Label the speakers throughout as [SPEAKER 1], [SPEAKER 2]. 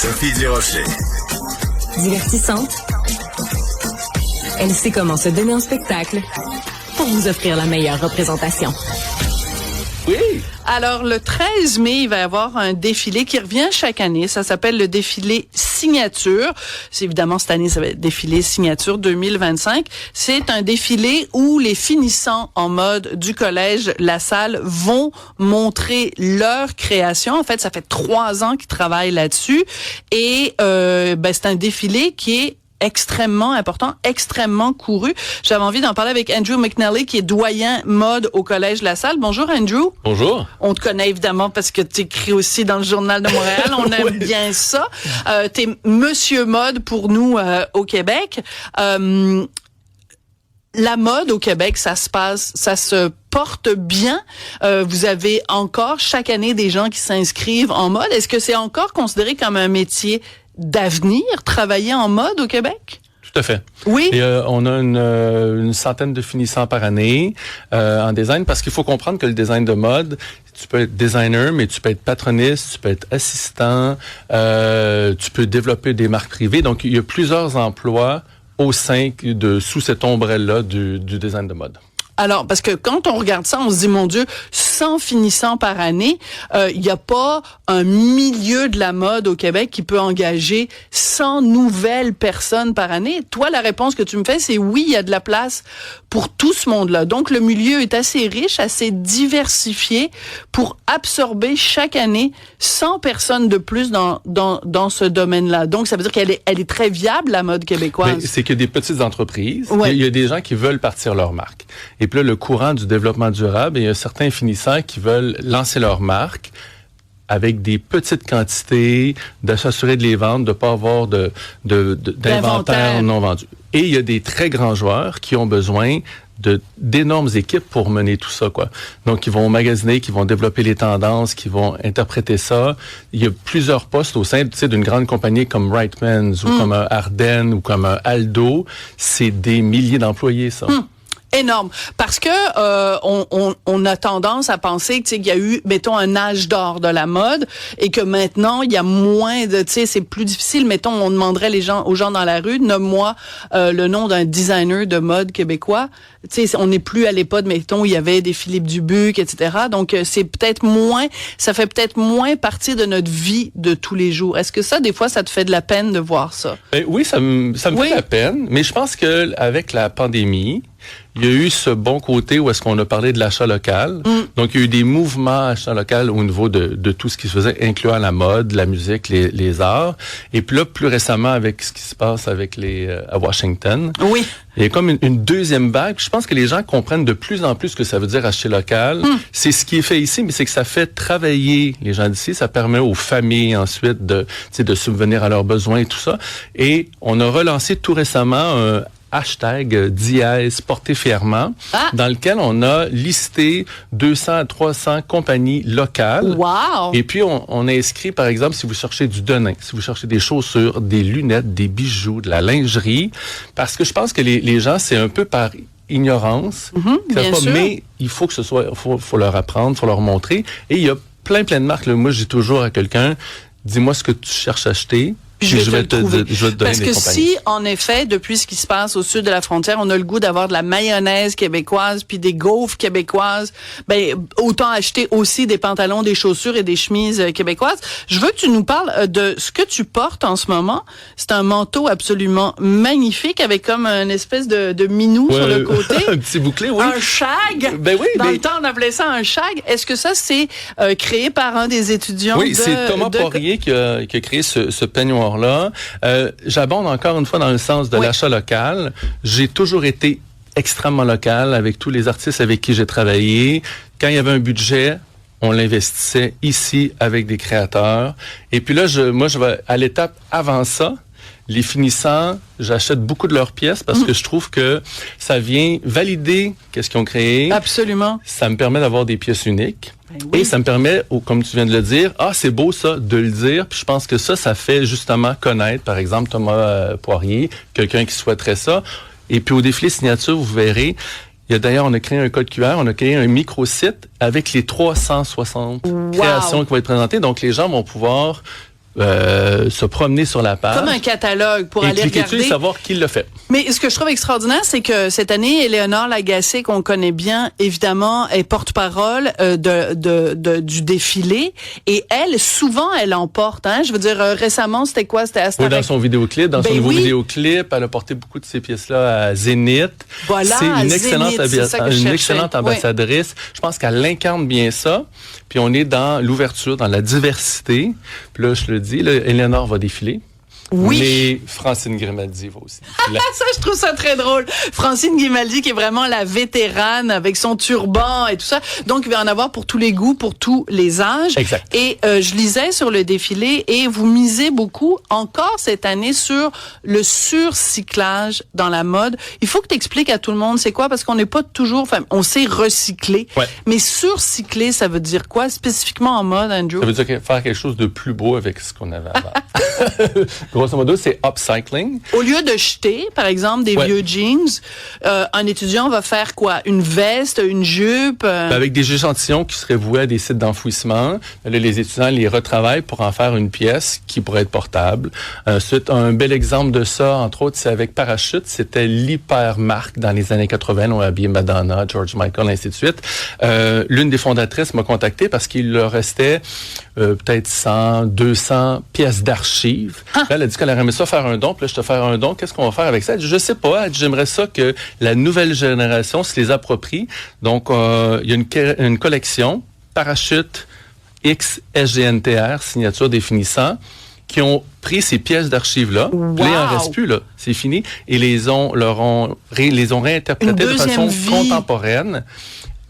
[SPEAKER 1] Sophie Durocher.
[SPEAKER 2] Divertissante. Elle sait comment se donner en spectacle pour vous offrir la meilleure représentation.
[SPEAKER 3] Oui.
[SPEAKER 4] Alors, le 13 mai, il va y avoir un défilé qui revient chaque année. Ça s'appelle le défilé Signature. C'est évidemment, cette année, ça va être défilé Signature 2025. C'est un défilé où les finissants en mode du collège La Salle vont montrer leur création. En fait, ça fait 3 ans qu'ils travaillent là-dessus. Et c'est un défilé qui est extrêmement important, extrêmement couru. J'avais envie d'en parler avec Andrew McNally, qui est doyen mode au Collège La Salle. Bonjour, Andrew.
[SPEAKER 3] Bonjour.
[SPEAKER 4] On te connaît évidemment parce que tu écris aussi dans le Journal de Montréal. On aime
[SPEAKER 3] Oui.
[SPEAKER 4] bien ça. T'es monsieur mode pour nous au Québec. La mode au Québec, ça se porte bien. Vous avez encore chaque année des gens qui s'inscrivent en mode. Est-ce que c'est encore considéré comme un métier d'avenir, travailler en mode au Québec?
[SPEAKER 3] Tout à fait.
[SPEAKER 4] Oui.
[SPEAKER 3] Et on a une centaine de finissants par année en design, parce qu'il faut comprendre que le design de mode, tu peux être designer, mais tu peux être patroniste, tu peux être assistant, tu peux développer des marques privées. Donc, il y a plusieurs emplois au sein sous cette ombrelle-là du design de mode.
[SPEAKER 4] Alors, parce que quand on regarde ça, on se dit, mon Dieu, 100 finissants par année, il n'y a pas un milieu de la mode au Québec qui peut engager 100 nouvelles personnes par année. Toi, la réponse que tu me fais, c'est oui, il y a de la place pour tout ce monde-là. Donc, le milieu est assez riche, assez diversifié pour absorber chaque année 100 personnes de plus dans ce domaine-là. Donc, ça veut dire qu'elle est très viable, la mode québécoise.
[SPEAKER 3] Mais c'est que des petites entreprises,
[SPEAKER 4] Ouais.
[SPEAKER 3] il y a des gens qui veulent partir leur marque. Et puis là, le courant du développement durable, il y a certains finissants qui veulent lancer leur marque avec des petites quantités, de s'assurer de les vendre, de pas avoir d'inventaire non vendu. Et il y a des très grands joueurs qui ont besoin d'énormes équipes pour mener tout ça, quoi. Donc, ils vont magasiner, qui vont développer les tendances, qui vont interpréter ça. Il y a plusieurs postes au sein, d'une grande compagnie comme Reitmans ou comme un Ardennes ou comme un Aldo. C'est des milliers d'employés, ça.
[SPEAKER 4] Énorme, parce que on a tendance à penser que qu'il y a eu, mettons, un âge d'or de la mode et que maintenant il y a moins de, c'est plus difficile. Mettons, on demanderait aux gens dans la rue, nomme-moi le nom d'un designer de mode québécois. On n'est plus à l'époque, mettons, où il y avait des Philippe Dubuc, etc. Donc ça fait peut-être moins partie de notre vie de tous les jours. Est-ce que ça, des fois, ça te fait de la peine de voir ça?
[SPEAKER 3] Oui, ça me fait de la peine, mais je pense que avec la pandémie, il y a eu ce bon côté où est-ce qu'on a parlé de l'achat local. Donc, il y a eu des mouvements achat local au niveau de tout ce qui se faisait, incluant la mode, la musique, les arts. Et puis là, plus récemment, avec ce qui se passe avec à Washington.
[SPEAKER 4] Oui.
[SPEAKER 3] Il y a comme une deuxième vague. Je pense que les gens comprennent de plus en plus ce que ça veut dire acheter local. C'est ce qui est fait ici, mais c'est que ça fait travailler les gens d'ici. Ça permet aux familles ensuite de subvenir à leurs besoins et tout ça. Et on a relancé tout récemment un hashtag dièse porté fièrement, dans lequel on a listé 200 à 300 compagnies locales.
[SPEAKER 4] Wow!
[SPEAKER 3] Et puis, on a inscrit, par exemple, si vous cherchez du denim, si vous cherchez des chaussures, des lunettes, des bijoux, de la lingerie, parce que je pense que les gens, c'est un peu par ignorance,
[SPEAKER 4] bien sûr.
[SPEAKER 3] mais il faut que ce soit, faut leur apprendre, faut leur montrer. Et il y a plein de marques. Là. Moi, je dis toujours à quelqu'un, dis-moi ce que tu cherches à acheter.
[SPEAKER 4] Je vais te donner
[SPEAKER 3] des
[SPEAKER 4] Parce que
[SPEAKER 3] compagnies.
[SPEAKER 4] si, en effet, depuis ce qui se passe au sud de la frontière, on a le goût d'avoir de la mayonnaise québécoise puis des gaufres québécoises, autant acheter aussi des pantalons, des chaussures et des chemises québécoises. Je veux que tu nous parles de ce que tu portes en ce moment. C'est un manteau absolument magnifique avec comme une espèce de minou sur le côté.
[SPEAKER 3] Un petit bouclé, oui.
[SPEAKER 4] Un shag.
[SPEAKER 3] Ben oui,
[SPEAKER 4] Dans le temps, on appelait ça un shag. Est-ce que ça, c'est créé par un des étudiants?
[SPEAKER 3] Oui, c'est Thomas Poirier qui a créé ce peignoir-là. J'abonde encore une fois dans le sens de l'achat local. J'ai toujours été extrêmement local avec tous les artistes avec qui j'ai travaillé. Quand il y avait un budget, on l'investissait ici avec des créateurs. Et puis là, je vais à l'étape avant ça. Les finissants, j'achète beaucoup de leurs pièces parce que je trouve que ça vient valider qu'est-ce qu'ils ont créé.
[SPEAKER 4] Absolument.
[SPEAKER 3] Ça me permet d'avoir des pièces uniques.
[SPEAKER 4] Oui.
[SPEAKER 3] Et ça me permet, comme tu viens de le dire, c'est beau ça, de le dire. Puis je pense que ça fait justement connaître, par exemple, Thomas Poirier, quelqu'un qui souhaiterait ça. Et puis au défilé signature, vous verrez, on a créé un code QR, on a créé un micro-site avec les 360 créations qui vont être présentées. Donc les gens vont pouvoir se promener sur la page.
[SPEAKER 4] Comme un catalogue pour
[SPEAKER 3] et
[SPEAKER 4] aller
[SPEAKER 3] cliquer
[SPEAKER 4] regarder.
[SPEAKER 3] dessus et savoir qui l'a fait.
[SPEAKER 4] Mais ce que je trouve extraordinaire, c'est que cette année, Éléonore Lagacé, qu'on connaît bien, évidemment, est porte-parole du défilé. Et elle, souvent, elle emporte. Hein? Je veux dire, récemment, c'était quoi? C'était
[SPEAKER 3] Oui, dans son vidéoclip. Dans son nouveau vidéoclip, elle a porté beaucoup de ces pièces-là à Zénith.
[SPEAKER 4] Voilà,
[SPEAKER 3] c'est une
[SPEAKER 4] Zénith,
[SPEAKER 3] excellente ambassadrice. Oui. Je pense qu'elle incarne bien ça. Puis on est dans l'ouverture, dans la diversité. Puis là, je le dis, là, Éléonore va défiler.
[SPEAKER 4] Oui.
[SPEAKER 3] Mais Francine Grimaldi va aussi.
[SPEAKER 4] Ça, je trouve ça très drôle. Francine Grimaldi, qui est vraiment la vétérane avec son turban et tout ça. Donc, il va en avoir pour tous les goûts, pour tous les âges.
[SPEAKER 3] Exact.
[SPEAKER 4] Et je lisais sur le défilé et vous misez beaucoup encore cette année sur le surcyclage dans la mode. Il faut que tu expliques à tout le monde c'est quoi, parce qu'on n'est pas toujours, enfin, on sait recycler.
[SPEAKER 3] Ouais.
[SPEAKER 4] Mais surcycler, ça veut dire quoi spécifiquement en mode, Andrew?
[SPEAKER 3] Ça veut dire faire quelque chose de plus beau avec ce qu'on avait avant. Grosso modo, c'est upcycling.
[SPEAKER 4] Au lieu de jeter, par exemple, des vieux jeans, un étudiant va faire quoi? Une veste, une jupe?
[SPEAKER 3] Avec des échantillons qui seraient voués à des sites d'enfouissement. Là, les étudiants les retravaillent pour en faire une pièce qui pourrait être portable. C'est un bel exemple de ça, entre autres, c'est avec Parachute. C'était l'hyper-marque dans les années 80. On a habillé Madonna, George Michael, ainsi de suite. L'une des fondatrices m'a contacté parce qu'il leur restait peut-être 100, 200 pièces d'archives. Là, elle a dit qu'elle aurait aimé ça faire un don. Puis là, je te fais un don. Qu'est-ce qu'on va faire avec ça? Elle dit, je sais pas. Elle dit, j'aimerais ça que la nouvelle génération se les approprie. Donc, il y a une collection, Parachute X SGNTR, signature définissant, qui ont pris ces pièces d'archives-là.
[SPEAKER 4] Wow.
[SPEAKER 3] Là, il en reste plus, là. C'est fini. Et les ont réinterprétées de façon contemporaine.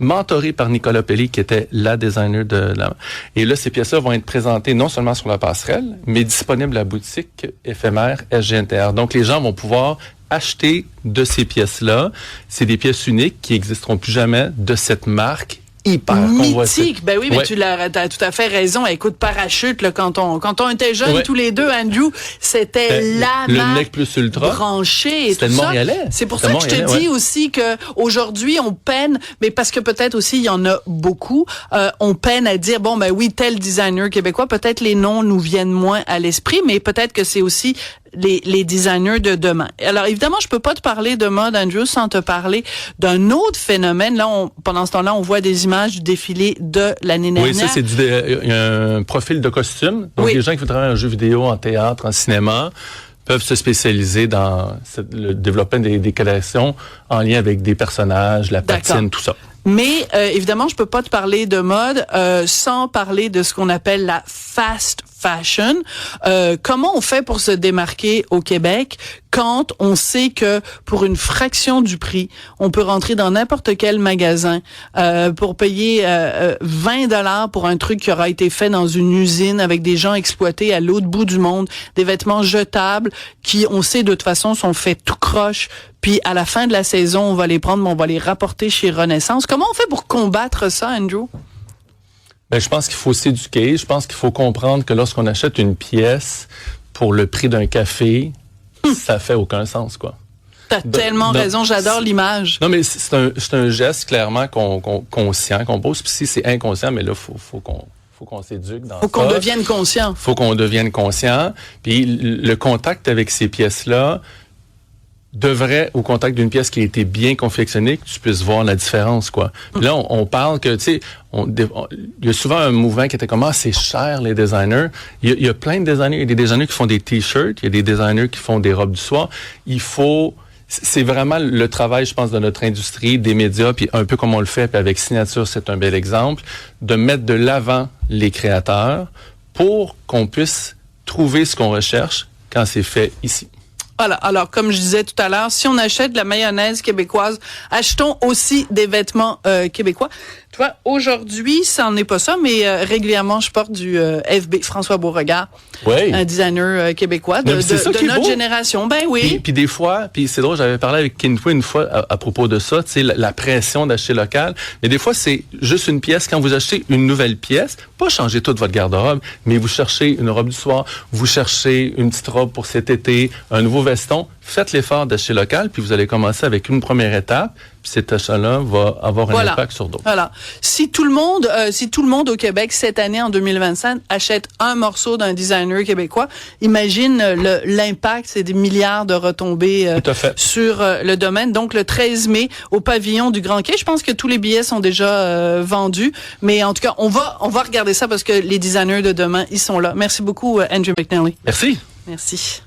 [SPEAKER 3] Mentoré par Nicolas Pelly, qui était la designer de la... Et là, ces pièces-là vont être présentées non seulement sur la passerelle, mais disponibles à la boutique éphémère SGNTR. Donc, les gens vont pouvoir acheter de ces pièces-là. C'est des pièces uniques qui n'existeront plus jamais de cette marque hyper
[SPEAKER 4] mythique. Ben oui, mais tu as tout à fait raison. Écoute, Parachute, là, quand on était jeunes tous les deux, Andrew, c'était la
[SPEAKER 3] le
[SPEAKER 4] marque
[SPEAKER 3] Nec Plus Ultra
[SPEAKER 4] branchée et
[SPEAKER 3] c'était
[SPEAKER 4] tout
[SPEAKER 3] le
[SPEAKER 4] ça.
[SPEAKER 3] Montréalais.
[SPEAKER 4] C'est pour ça que je te dis aussi que aujourd'hui on peine, mais parce que peut-être aussi il y en a beaucoup, on peine à dire bon ben oui, tel designer québécois, peut-être les noms nous viennent moins à l'esprit, mais peut-être que c'est aussi les designers de demain. Alors évidemment, je peux pas te parler de mode, Andrew, sans te parler d'un autre phénomène. Là, pendant ce temps-là, on voit des images du défilé de l'année dernière.
[SPEAKER 3] Oui, ça c'est il y a un profil de costume. Donc les gens qui vont travailler en jeu vidéo, en théâtre, en cinéma peuvent se spécialiser dans le développement des collections en lien avec des personnages, la patine, tout ça.
[SPEAKER 4] Mais évidemment, je peux pas te parler de mode sans parler de ce qu'on appelle la fast fashion. Comment on fait pour se démarquer au Québec quand on sait que pour une fraction du prix, on peut rentrer dans n'importe quel magasin pour payer 20$ pour un truc qui aura été fait dans une usine avec des gens exploités à l'autre bout du monde, des vêtements jetables qui, on sait de toute façon, sont faits tout croche. Puis à la fin de la saison, on va les prendre, mais on va les rapporter chez Renaissance. Comment on fait pour combattre ça, Andrew?
[SPEAKER 3] Ben, je pense qu'il faut s'éduquer. Je pense qu'il faut comprendre que lorsqu'on achète une pièce pour le prix d'un café, ça fait aucun sens, quoi.
[SPEAKER 4] T'as tellement raison, j'adore l'image.
[SPEAKER 3] Non, mais c'est un geste clairement conscient qu'on pose. Puis si c'est inconscient, mais là, faut qu'on s'éduque dans ça.
[SPEAKER 4] Faut qu'on devienne conscient.
[SPEAKER 3] Faut qu'on devienne conscient. Puis le contact avec ces pièces-là devrait, au contact d'une pièce qui a été bien confectionnée, que tu puisses voir la différence, quoi. Puis là, on parle que, tu sais, il y a souvent un mouvement qui était comme, c'est cher, les designers. Il y a plein de designers. Il y a des designers qui font des t-shirts, il y a des designers qui font des robes du soir. C'est vraiment le travail, je pense, de notre industrie, des médias, puis un peu comme on le fait, puis avec Signature, c'est un bel exemple, de mettre de l'avant les créateurs pour qu'on puisse trouver ce qu'on recherche quand c'est fait ici.
[SPEAKER 4] Voilà. Alors, comme je disais tout à l'heure, si on achète de la mayonnaise québécoise, achetons aussi des vêtements québécois. Tu vois, aujourd'hui, ça n'en est pas ça, mais régulièrement, je porte du FB, François Beauregard, un designer québécois de notre génération. Ben oui.
[SPEAKER 3] Puis des fois, puis c'est drôle, j'avais parlé avec Kinfo une fois à propos de ça, tu sais, la pression d'acheter local. Mais des fois, c'est juste une pièce. Quand vous achetez une nouvelle pièce, pas changer toute votre garde-robe, mais vous cherchez une robe du soir, vous cherchez une petite robe pour cet été, un nouveau veston, faites l'effort d'acheter local, puis vous allez commencer avec une première étape, puis cet achat-là va avoir un impact sur d'autres.
[SPEAKER 4] Voilà. Si tout le monde au Québec cette année en 2025 achète un morceau d'un designer québécois, imagine l'impact, c'est des milliards de retombées sur le domaine. Donc le 13 mai au pavillon du Grand Quai, je pense que tous les billets sont déjà vendus, mais en tout cas, on va regarder ça parce que les designers de demain, ils sont là. Merci beaucoup Andrew McNally.
[SPEAKER 3] Merci.
[SPEAKER 4] Merci.